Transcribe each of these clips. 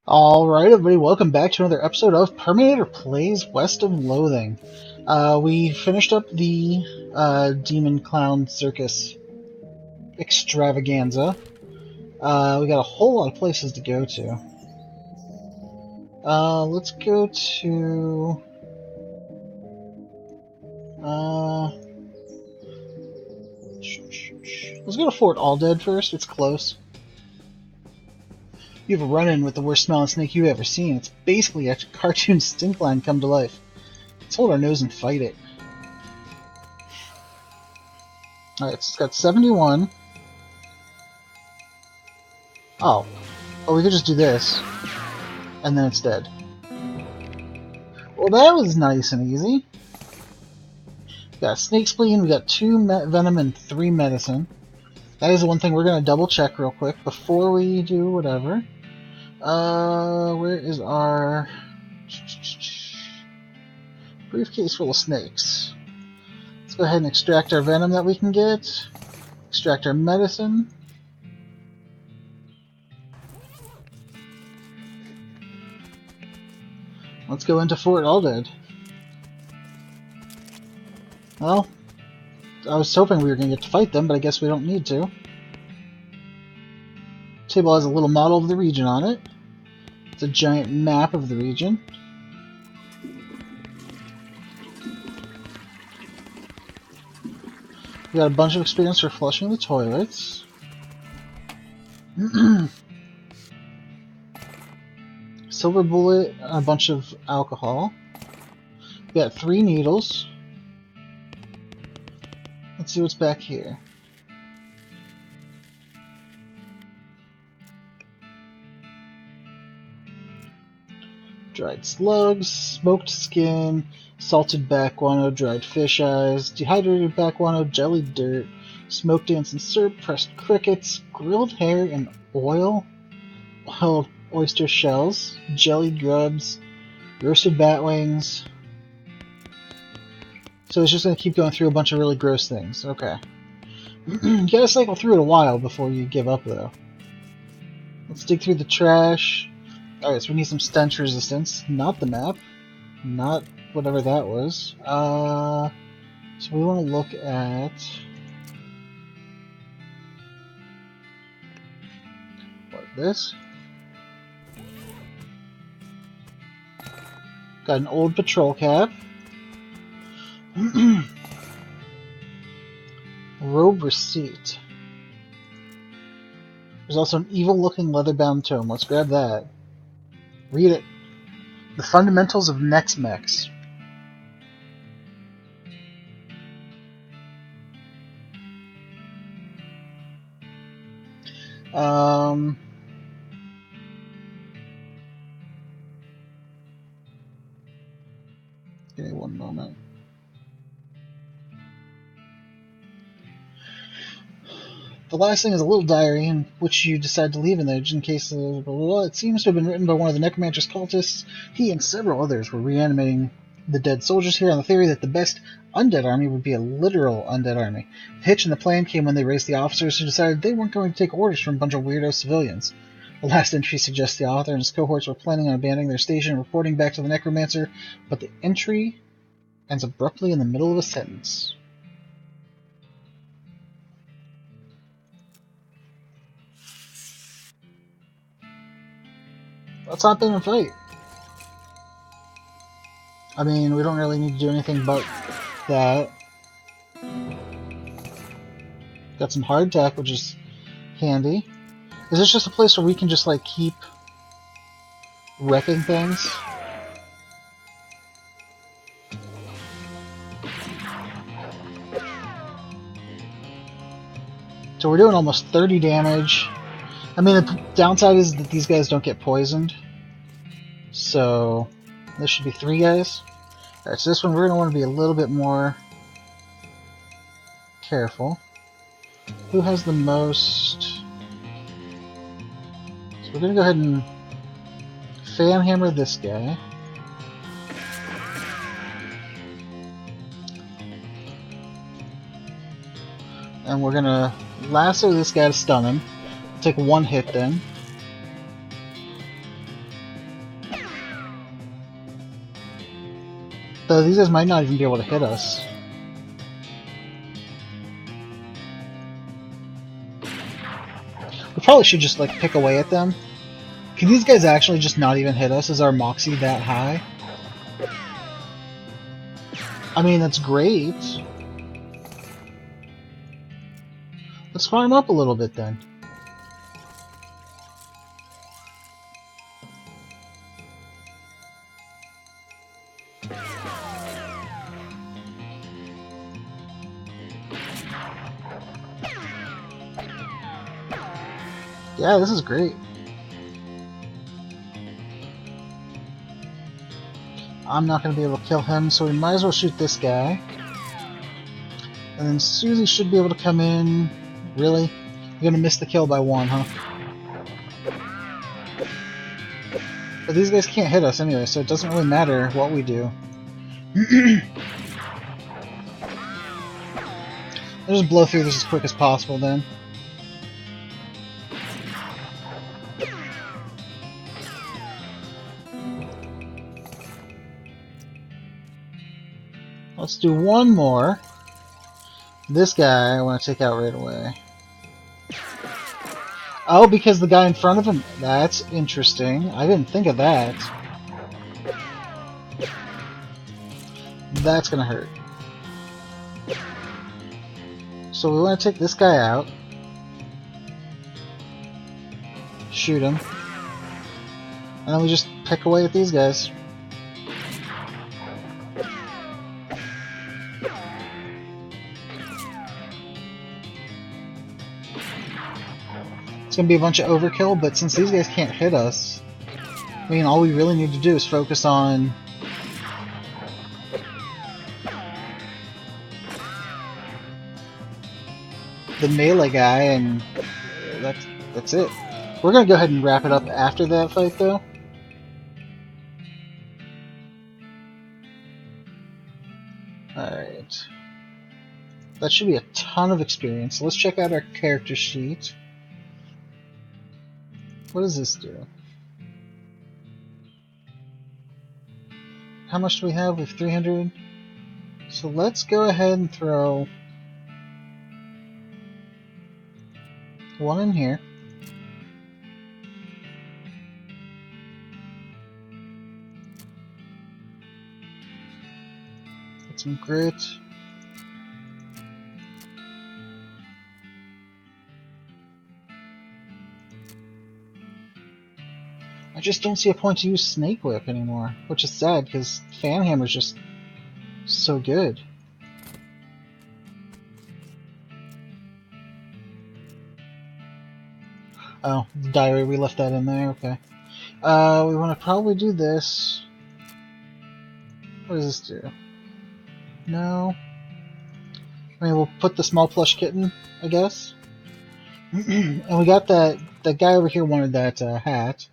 Alright, everybody, welcome back to another episode of Perminator Plays West of Loathing. We finished up the Demon Clown Circus extravaganza. We got a whole lot of places to go to. Let's go to... let's go to Fort Alldead first, it's close. You have a run-in with the worst smelling snake you've ever seen. It's basically a cartoon stink line come to life. Let's hold our nose and fight it. Alright, so it's got 71. Oh, we could just do this. And then it's dead. Well, that was nice and easy. We got snake spleen, we got 2 venom and 3 medicine. That is the one thing we're going to double check real quick before we do whatever. Where is our briefcase full of snakes? Let's go ahead and extract our venom that we can get. Extract our medicine. Let's go into Fort Alldead. Well, I was hoping we were going to get to fight them, but I guess we don't need to. Table has a little model of the region on it. It's a giant map of the region. We got a bunch of experience for flushing the toilets. Silver bullet, a bunch of alcohol. We got 3 needles. Let's see what's back here. Dried slugs, smoked skin, salted back guano, dried fish eyes, dehydrated back guano, jellied dirt, smoked ants and syrup, pressed crickets, grilled hair and oil, boiled oyster shells, jellied grubs, roasted bat wings. So it's just going to keep going through a bunch of really gross things. Okay. You gotta cycle through it a while before you give up, though. Let's dig through the trash. Alright, so we need some stench resistance. Not the map. Not whatever that was. So we want to look at... what, this? Got an old patrol cap. Robe receipt. There's also an evil-looking leather-bound tome. Let's grab that. Read it. The fundamentals of Nex-Mex. Give me one moment. The last thing is a little diary in which you decide to leave in there, just in case of blah, blah, blah. It seems to have been written by one of the necromancer's cultists. He and several others were reanimating the dead soldiers here on the theory that the best undead army would be a literal undead army. The hitch in the plan came when they raised the officers who decided they weren't going to take orders from a bunch of weirdo civilians. The last entry suggests the author and his cohorts were planning on abandoning their station and reporting back to the necromancer, but the entry ends abruptly in the middle of a sentence. Let's hop in and fight. I mean, we don't really need to do anything but that. Got some hardtack, which is handy. Is this just a place where we can just, like, keep wrecking things? So we're doing almost 30 damage. I mean, the downside is that these guys don't get poisoned. So, this should be 3 guys. Alright, so this one we're going to want to be a little bit more careful. Who has the most... So we're going to go ahead and fan hammer this guy. And we're going to lasso this guy to stun him. Take 1 hit then. Though these guys might not even be able to hit us. We probably should just, like, pick away at them. Can these guys actually just not even hit us? Is our moxie that high? I mean, that's great. Let's farm up a little bit then. Yeah, this is great. I'm not going to be able to kill him, so we might as well shoot this guy. And then Susie should be able to come in. Really? You're going to miss the kill by one, huh? But these guys can't hit us anyway, so it doesn't really matter what we do. I'll just blow through this as quick as possible then. Let's do one more. This guy I want to take out right away. Oh, because the guy in front of him... That's interesting. I didn't think of that. That's gonna hurt. So we want to take this guy out. Shoot him. And then we just pick away at these guys. It's going to be a bunch of overkill, but since these guys can't hit us, I mean, all we really need to do is focus on the melee guy, and that's it. We're going to go ahead and wrap it up after that fight, though. Alright. That should be a ton of experience. Let's check out our character sheet. What does this do? How much do we have? We have 300. So let's go ahead and throw one in here. Get some grit. I just don't see a point to use Snake Whip anymore, which is sad because Fan Hammer's just so good. Oh, the diary, we left that in there, okay. We want to probably do this. What does this do? No. I mean, we'll put the small plush kitten, I guess. And we got that guy over here wanted that hat.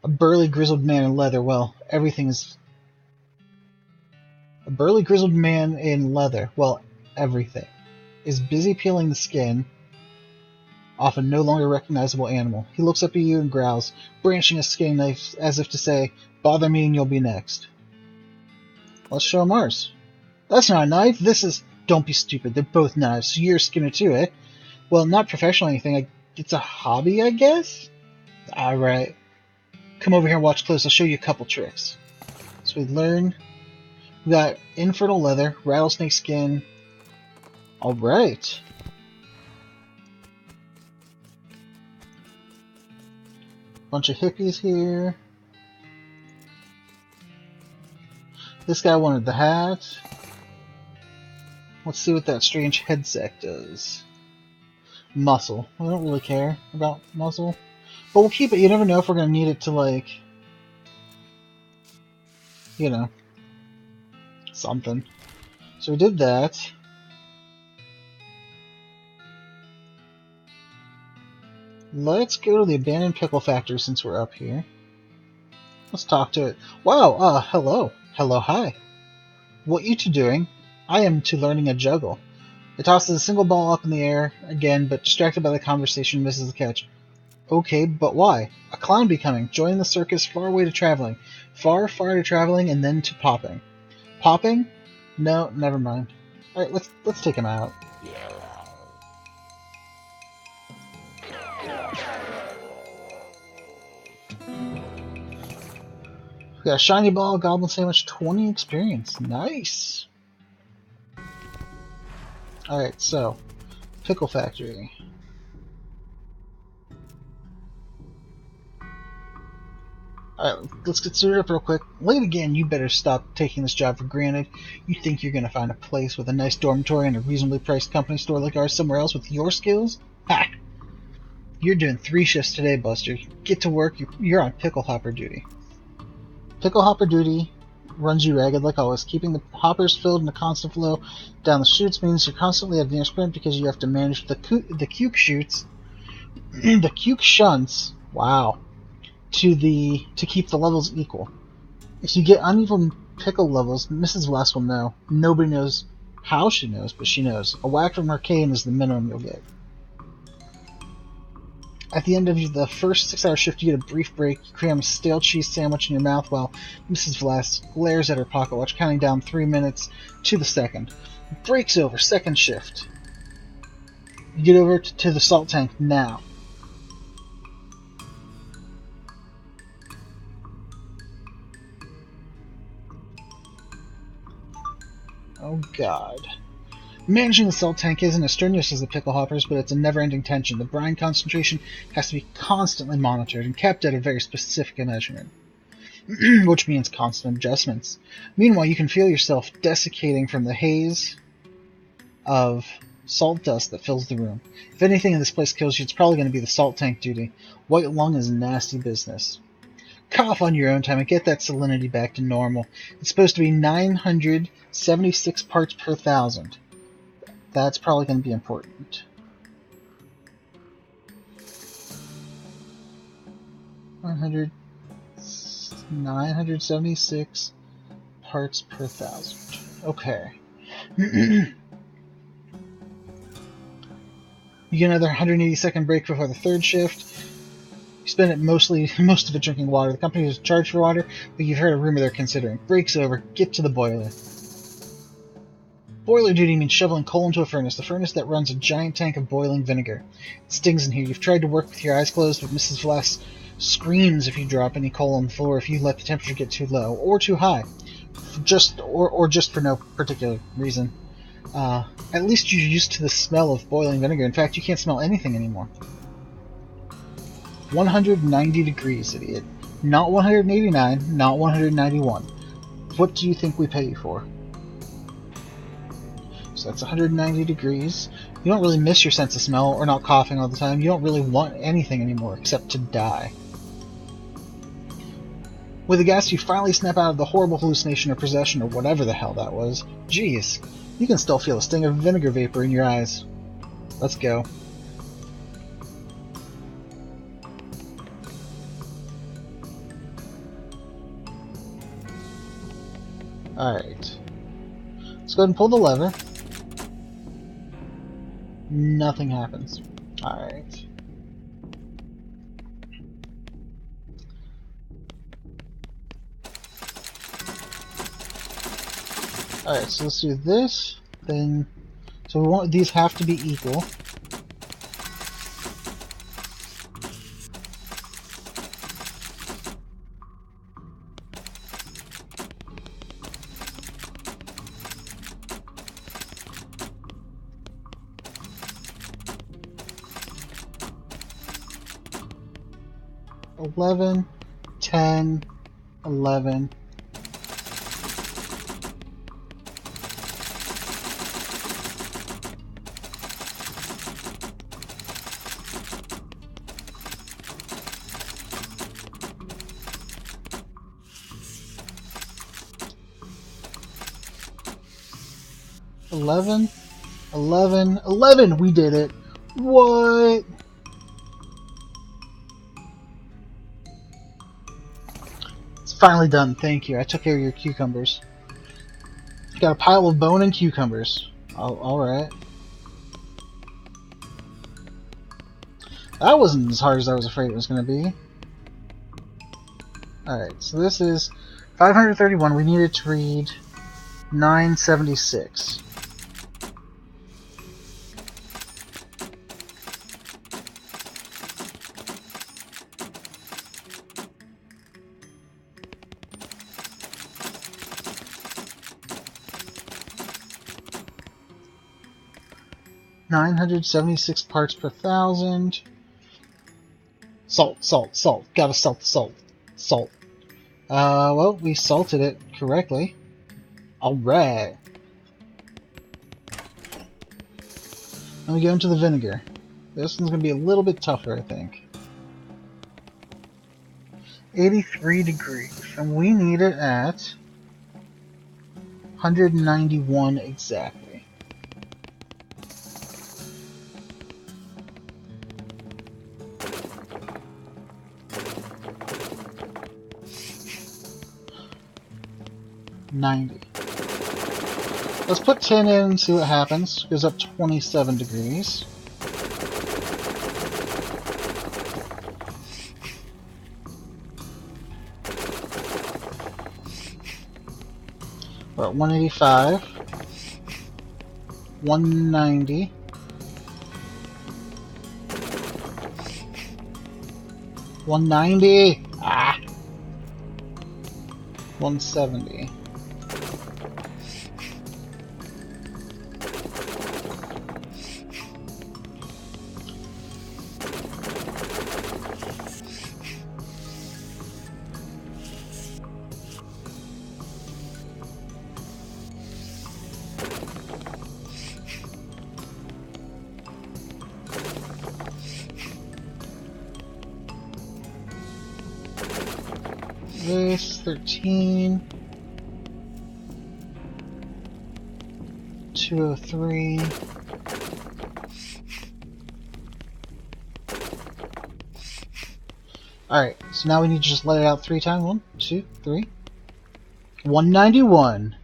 A burly grizzled man in leather. Well, everything is... A burly grizzled man in leather. Well, everything is busy peeling the skin off a no longer recognizable animal. He looks up at you and growls, branching a skinning knife as if to say, "Bother me and you'll be next." Let's show him ours. That's not a knife. This is... Don't be stupid. They're both knives. So you're a skinner too, eh? Well, not professional or anything. It's a hobby, I guess? Alright. Come over here and watch close. I'll show you a couple tricks. So we learn. We got infernal leather, rattlesnake skin. Alright. Bunch of hippies here. This guy wanted the hat. Let's see what that strange head sack does. Muscle. I don't really care about muscle. But we'll keep it. You never know if we're going to need it to, like, you know, something. So we did that. Let's go to the abandoned pickle factory since we're up here. Let's talk to it. Wow, hello. Hello, hi. What you two doing? I am to learning a juggle. It tosses a single ball up in the air again, but distracted by the conversation, misses the catch. Okay, but why? A clown be coming. Join the circus far away to traveling. Far, far to traveling and then to popping. Popping? No, never mind. Alright, let's take him out. We got a shiny ball, goblin sandwich, 20 experience. Nice! Alright, so, Pickle Factory. Alright, let's get suited up real quick. Late again, you better stop taking this job for granted. You think you're gonna find a place with a nice dormitory and a reasonably priced company store like ours somewhere else with your skills? Ha! You're doing 3 shifts today, Buster. Get to work, you're on pickle hopper duty. Pickle hopper duty runs you ragged like always. Keeping the hoppers filled in a constant flow down the chutes means you're constantly at near sprint because you have to manage the cuke chutes, the cuke shunts. Wow. To keep the levels equal. If you get uneven pickle levels, Mrs. West will know. Nobody knows how she knows, but she knows. A whack from her cane is the minimum you'll get. At the end of the first 6-hour shift, you get a brief break. You cram a stale cheese sandwich in your mouth while Mrs. Vlass glares at her pocket watch, counting down 3 minutes to the second. Break's over. Second shift. You get over to the salt tank now. Oh god. Managing the salt tank isn't as strenuous as the pickle hoppers, but it's a never-ending tension. The brine concentration has to be constantly monitored and kept at a very specific measurement, which means constant adjustments. Meanwhile, you can feel yourself desiccating from the haze of salt dust that fills the room. If anything in this place kills you, it's probably going to be the salt tank duty. White lung is nasty business. Cough on your own time and get that salinity back to normal. It's supposed to be 976 parts per thousand. That's probably going to be important. 976 parts per thousand. Okay. You get another 180-second break before the third shift. You spend it most of it drinking water. The company is charged for water, but you've heard a rumor they're considering. Break's over. Get to the boiler. Boiler duty means shoveling coal into a furnace, the furnace that runs a giant tank of boiling vinegar. It stings in here. You've tried to work with your eyes closed, but Mrs. Vlass screams if you drop any coal on the floor, if you let the temperature get too low, or too high, just for no particular reason. At least you're used to the smell of boiling vinegar. In fact, you can't smell anything anymore. 190 degrees, idiot. Not 189, not 191. What do you think we pay you for? So that's 190 degrees. You don't really miss your sense of smell or not coughing all the time. You don't really want anything anymore except to die. With a gas, you finally snap out of the horrible hallucination or possession or whatever the hell that was. Jeez, you can still feel a sting of vinegar vapor in your eyes. Let's go. Alright. Let's go ahead and pull the lever. Nothing happens. Alright. Alright, so let's do this, then... So we want these have to be equal. 11, 10, 11. Eleven! We did it! What? It's finally done, thank you. I took care of your cucumbers. Got a pile of bone and cucumbers. Alright. That wasn't as hard as I was afraid it was going to be. Alright, so this is 531. We needed to read 976. $976 parts per thousand. Salt, salt, salt. Gotta salt the salt. Salt. Well, we salted it correctly. Alright. Then we go into the vinegar. This one's gonna be a little bit tougher, I think. 83 degrees. And we need it at 191 exactly. $90. Let's put 10 in and see what happens. Goes up 27 degrees. We're at 185. 190. 190. 170. This 13, 203, alright, so now we need to just let it out 3 times. 1, 2, 3. 191.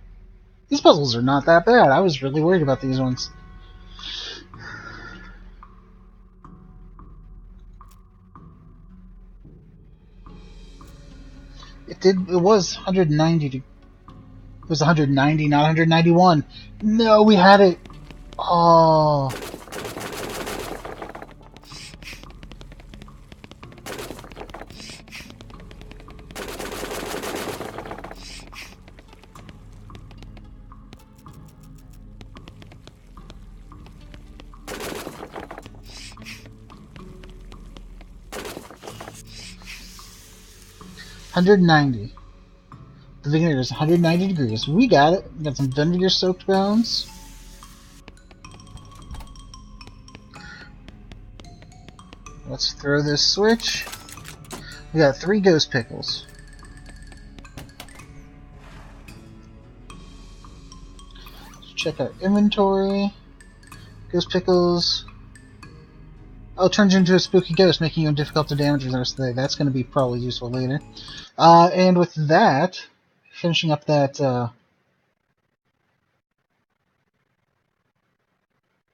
These puzzles are not that bad. I was really worried about these ones. It was 190. It was 190, not 191. No, we had it. Oh. $190. The vinegar is 190 degrees. We got it. We got some vinegar soaked bones. Let's throw this switch. We got 3 ghost pickles. Let's check our inventory. Ghost pickles. Oh, turns into a spooky ghost, making you difficult to damage the rest of the day. That's going to be probably useful later. And with that, finishing up that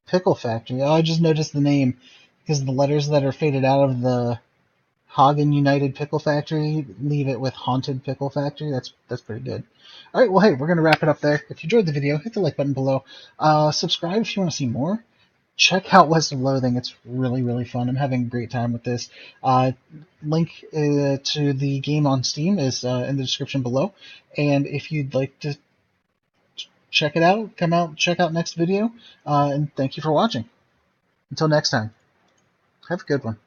pickle factory. Oh, I just noticed the name because the letters that are faded out of the Hagen United Pickle Factory leave it with Haunted Pickle Factory. That's pretty good. All right, well, hey, we're going to wrap it up there. If you enjoyed the video, hit the like button below. Subscribe if you want to see more. Check out West of Loathing. It's really, really fun. I'm having a great time with this. Link to the game on Steam is in the description below. And if you'd like to check it out, come out, check out next video. And thank you for watching. Until next time, have a good one.